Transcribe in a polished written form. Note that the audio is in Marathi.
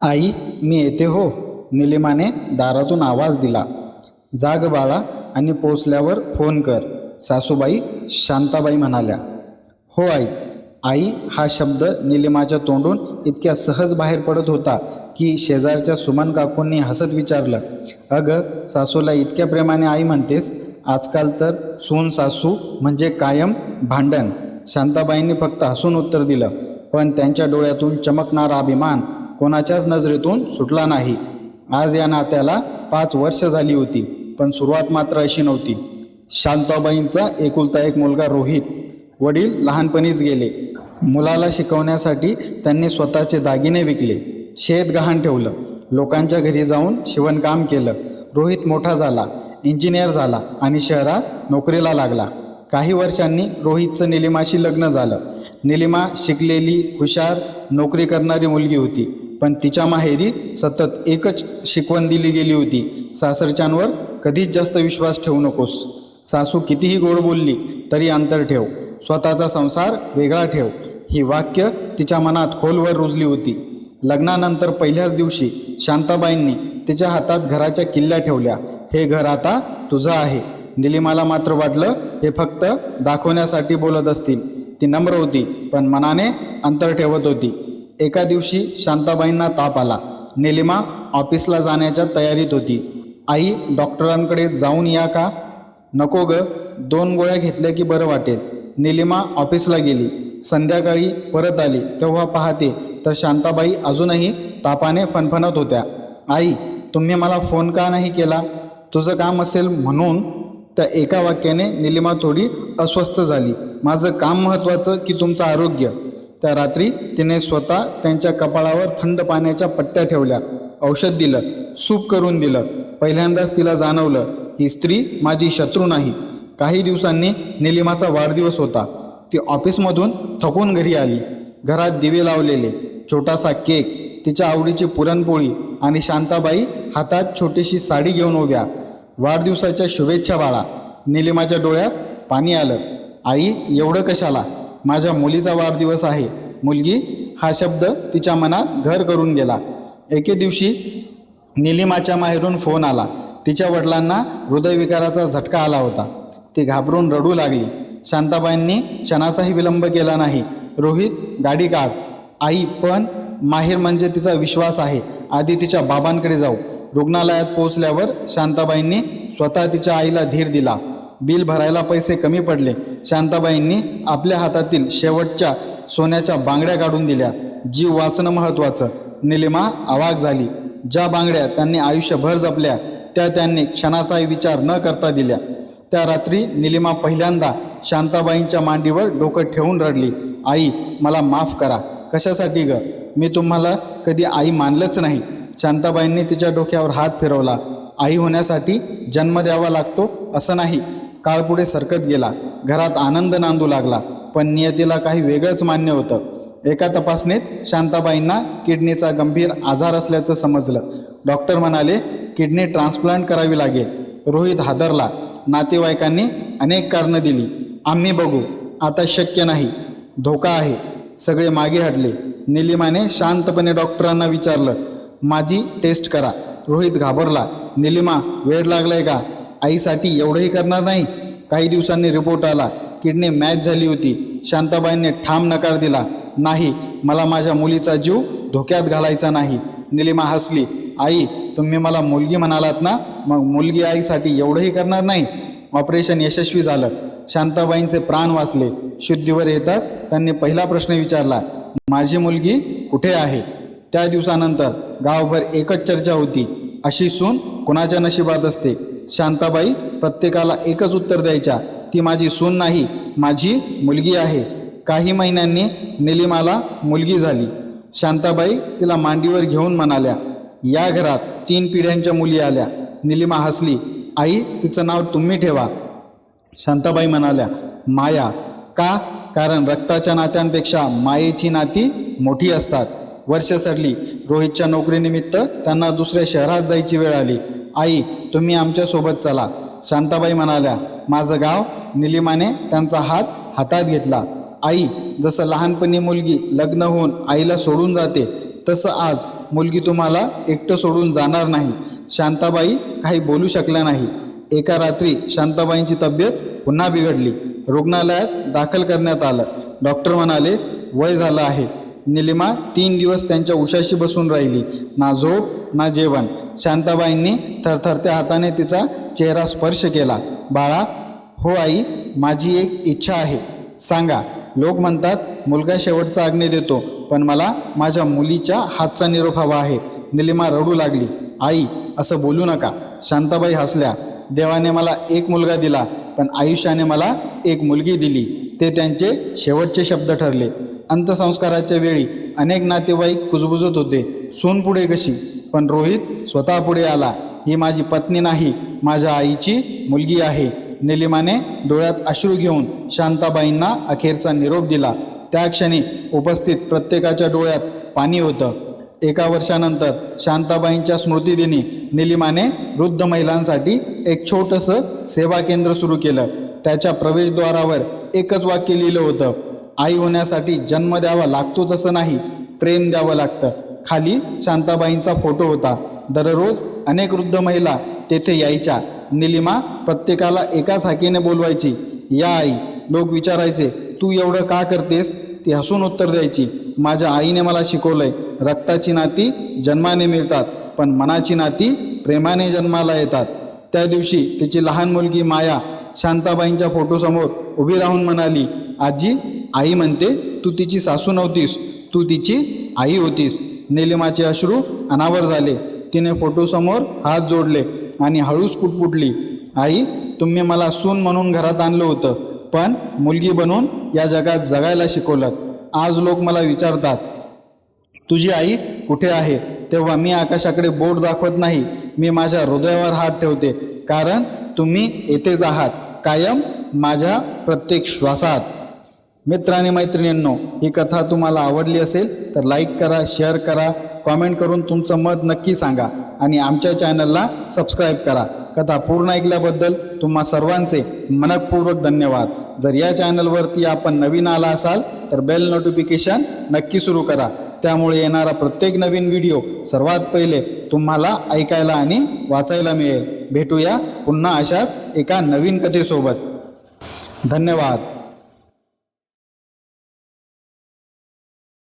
आई, मी येते हो. निलिमाने दारातून आवाज दिला. जाग बाळा आणि पोचल्यावर फोन कर, सासूबाई शांताबाई म्हणाल्या. हो आई. आई हा शब्द निलिमाच्या तोंडून इतक्या सहज बाहेर पडत होता की शेजारच्या सुमन काकूंनी हसत विचारलं, अगं सासूला इतक्या प्रेमाने आई म्हणतेस? आजकाल तर सून सासू म्हणजे कायम भांडण. शांताबाईंनी फक्त हसून उत्तर दिलं, पण त्यांच्या डोळ्यातून चमकणारा अभिमान कोणाच्याच नजरेतून सुटला नाही. आज या नात्याला 5 वर्ष झाली होती, पण सुरुवात मात्र अशी नव्हती. शांताबाईंचा एकुलता एक मुलगा रोहित. वडील लहानपणीच गेले. मुलाला शिकवण्यासाठी त्यांनी स्वतःचे दागिने विकले, शेत गहाण ठेवलं, लोकांच्या घरी जाऊन शिवणकाम केलं. रोहित मोठा झाला, इंजिनियर झाला आणि शहरात नोकरीला लागला. काही वर्षांनी रोहितचं निलिमाशी लग्न झालं. निलिमा शिकलेली, हुशार, नोकरी करणारी मुलगी होती, पण तिच्या माहेरी सतत एकच शिकवण दिली गेली होती, सासरच्यांवर कधीच जास्त विश्वास ठेवू नकोस. सासू कितीही गोड बोलली तरी अंतर ठेव, स्वतःचा संसार वेगळा ठेव, ही वाक्य तिच्या मनात खोलवर रुजली होती. लग्नानंतर पहिल्याच दिवशी शांताबाईंनी तिच्या हातात घराच्या किल्ल्या ठेवल्या. हे घर आता तुझं आहे. निलिमाला मात्र वाटलं हे फक्त दाखवण्यासाठी बोलत असतील. ती नम्र होती, पण मनाने अंतर ठेवत होती. एका दिवशी शांताबाईंना ताप आला. निलिमा ऑफिसला जाण्याच्या तयारीत होती. आई, डॉक्टरांकडे जाऊन या का? नको ग, 2 गोळ्या घेतल्या की बरं वाटेल. निलिमा ऑफिसला गेली. संध्याकाळी परत आली तेव्हा पाहते तर शांताबाई अजूनही तापाने फणफणत होत्या. आई, तुम्ही मला फोन का नाही केला? तुझं काम असेल म्हणून. त्या एका वाक्याने निलिमा थोडी अस्वस्थ झाली. माझं काम महत्त्वाचं की तुमचं आरोग्य? त्या रात्री तिने स्वतः त्यांच्या कपाळावर थंड पाण्याच्या पट्ट्या ठेवल्या, औषध दिलं, सूप करून दिलं. पहिल्यांदाच तिला जाणवलं, ही स्त्री माझी शत्रू नाही. काही दिवसांनी निलिमाचा वाढदिवस होता. ती ऑफिसमधून थकून घरी आली. घरात दिवे लावलेले, छोटासा केक, तिच्या आवडीची पुरणपोळी आणि शांताबाई हातात छोटीशी साडी घेऊन उभ्या. वाढदिवसाच्या शुभेच्छा बाळा. निलिमाच्या डोळ्यात पाणी आलं. आई, एवढं कशाला? माझ्या मुलीचा वाढदिवस आहे. मुलगी हा शब्द तिच्या मनात घर करून गेला. एके दिवशी निलिमाच्या माहेरून फोन आला. तिच्या वडिलांना हृदयविकाराचा झटका आला होता. ती घाबरून रडू लागली. शांताबाईंनी क्षणाचाही विलंब केला नाही. रोहित, गाडी काढ. आई, पण माहेर म्हणजे तिचा विश्वास आहे. आधी तिच्या बाबांकडे जाऊ. रुग्णालयात पोहोचल्यावर शांताबाईंनी स्वतः तिच्या आईला धीर दिला. बिल भरायला पैसे कमी पडले. शांताबाईंनी आपल्या हातातील शेवटच्या सोन्याच्या बांगड्या काढून दिल्या. जीव वाचणं महत्त्वाचं. निलिमा अवाक झाली. ज्या बांगड्या त्यांनी आयुष्यभर जपल्या त्या त्यांनी क्षणाचाही विचार न करता दिल्या. त्या रात्री निलिमा पहिल्यांदा शांताबाईंच्या मांडीवर डोकं ठेवून रडली. आई, मला माफ करा. कशासाठी ग? मी तुम्हाला कधी आई मानलंच नाही. शांताबाईंनी तिच्या डोक्यावर हात फिरवला. आई होण्यासाठी जन्म द्यावा लागतो असं नाही. काळ पुढे सरकत गेला. घरात आनंद नांदू लागला, पण नियतीला काही वेगळंच मान्य होतं. एका तपासणीत शांताबाईंना किडनीचा गंभीर आजार असल्याचं समजलं. डॉक्टर म्हणाले, किडनी ट्रान्सप्लांट करावी लागेल. रोहित हादरला. नातेवाईकांनी अनेक कारणं दिली. आम्ही बघू, आता शक्य नाही, धोका आहे. सगळे मागे हटले. निलिमाने शांतपणे डॉक्टरांना विचारलं, माझी टेस्ट करा. रोहित घाबरला. निलिमा, वेळ लागलाय का? आईसाठी एवढंही करणार नाही? काही दिवसांनी रिपोर्ट आला. किडनी मॅच झाली होती. शांताबाईंनी ठाम नकार दिला. नाही, मला माझ्या मुलीचा जीव धोक्यात घालायचा नाही. निलिमा हसली. आई, तुम्ही मला मुलगी म्हणालात ना, मग मुलगी आईसाठी एवढंही करणार नाही? ऑपरेशन यशस्वी झालं. शांताबाईंचे प्राण वाचले. शुद्धीवर येताच त्यांनी पहिला प्रश्न विचारला, माझी मुलगी कुठे आहे? त्या दिवसानंतर गावभर एकच चर्चा होती, अशी सून कुणाच्या नशिबात असते? शांताबाई प्रत्येकाला एकच उत्तर द्यायच्या, ती माझी सून नाही, माझी मुलगी आहे. काही महिन्यांनी निलिमाला मुलगी झाली. शांताबाई तिला मांडीवर घेऊन म्हणाल्या, या घरात 3 पिढ्यांच्या मुली आल्या. निलिमा हसली. आई, तिचं नाव तुम्ही ठेवा. शांताबाई म्हणाल्या, माया. का? कारण रक्ताच्या नात्यांपेक्षा मायेची नाती मोठी असतात. वर्ष सरली. रोहितच्या नोकरीनिमित्त त्यांना दुसऱ्या शहरात जायची वेळ आली. आई, तुम्ही आमच्यासोबत चला. शांताबाई म्हणाल्या, माझं गाव. निलिमाने त्यांचा हात हातात घेतला. आई, जसं लहानपणी मुलगी लग्न होऊन आईला सोडून जाते, तसं आज मुलगी तुम्हाला एकटं सोडून जाणार नाही. शांताबाई काही बोलू शकल्या नाही. एका रात्री शांताबाईंची तब्येत पुन्हा बिघडली. रुग्णालयात दाखल करण्यात आलं. डॉक्टर म्हणाले वय झालं आहे. निलिमा 3 दिवस त्यांच्या उशाशी बसून राहिली. ना झोप ना जेवण. शांताबाईंनी थरथरत्या हाताने तिचा चेहरा स्पर्श केला. बाळा, हो आई, माझी एक इच्छा आहे. सांगा. लोक म्हणतात मुलगा शेवटचा आज्ञा देतो, पण मला माझ्या मुलीच्या हातचा निरोप हवा आहे. निलिमा रडू लागली. आई, असं बोलू नका. शांताबाई हसल्या. देवाने मला एक मुलगा दिला, पण आयुष्याने मला एक मुलगी दिली. ते त्यांचे शेवटचे शब्द ठरले. अंत्यसंस्काराच्या वेळी अनेक नातेवाईक कुजबुजत होते. सून पुढे कशी? पण रोहित स्वतः पुढे आला. ही माझी पत्नी नाही, माझ्या आईची मुलगी आहे. निलिमाने डोळ्यात अश्रू घेऊन शांताबाईंना अखेरचा निरोप दिला. त्या क्षणी उपस्थित प्रत्येकाच्या डोळ्यात पाणी होतं. 1 वर्षानंतर शांताबाईंच्या स्मृतिदिनी निलिमाने वृद्ध महिलांसाठी एक छोटंसं सेवा केंद्र सुरू केलं. त्याच्या प्रवेशद्वारावर एकच वाक्य लिहिलं होतं, आई होण्यासाठी जन्म द्यावा लागतोच असं नाही, प्रेम द्यावं लागतं. खाली शांताबाईंचा फोटो होता. दररोज अनेक वृद्ध महिला तेथे यायच्या. निलिमा प्रत्येकाला एकाच हाकेने बोलवायची, या आई. लोक विचारायचे, तू एवढं का करतेस? ती हसून उत्तर द्यायची, माझ्या आईने मला शिकवलंय, रक्ताची नाती जन्माने मिळतात, पण मनाची नाती प्रेमाने जन्माला येतात. त्या दिवशी तिची लहान मुलगी माया शांताबाईंच्या फोटोसमोर उभी राहून म्हणाली, आजी, आई म्हणते तू तिची सासू नव्हतीस, तू तिची आई होतीस. निलिमाचे अश्रू अनावर झाले. तिने फोटोसमोर हात जोडले आणि हळूच पुटपुटली, आई, तुम्ही मला सून म्हणून घरात आणलं होतं, पण मुलगी बनून या जगात जगायला शिकवलं. आज लोक मला विचारतात, तुझी आई कुठे आहे? तेव्हा मी आकाशाकडे बोट दाखवत नाही, मी माझ्या हृदयावर हात ठेवते, कारण तुम्ही येथेच आहात, कायम माझ्या प्रत्येक श्वासात. मित्र आणि मैत्रिणींनो, ही कथा तुम्हाला आवडली असेल तर लाईक करा, शेअर करा, कॉमेंट करून तुमचं मत नक्की सांगा आणि आमच्या चॅनलला सबस्क्राईब करा. कथा पूर्ण ऐकल्याबद्दल तुम्हा सर्वांचे मनःपूर्वक धन्यवाद. जर या चॅनलवरती आपण नवीन आला असाल तर बेल नोटिफिकेशन नक्की सुरू करा. त्यामुळे येणारा प्रत्येक नवीन व्हिडिओ सर्वात पहिले तुम्हाला ऐकायला आणि वाचायला मिळेल. भेटूया पुन्हा अशाच एका नवीन कथेसोबत. धन्यवाद.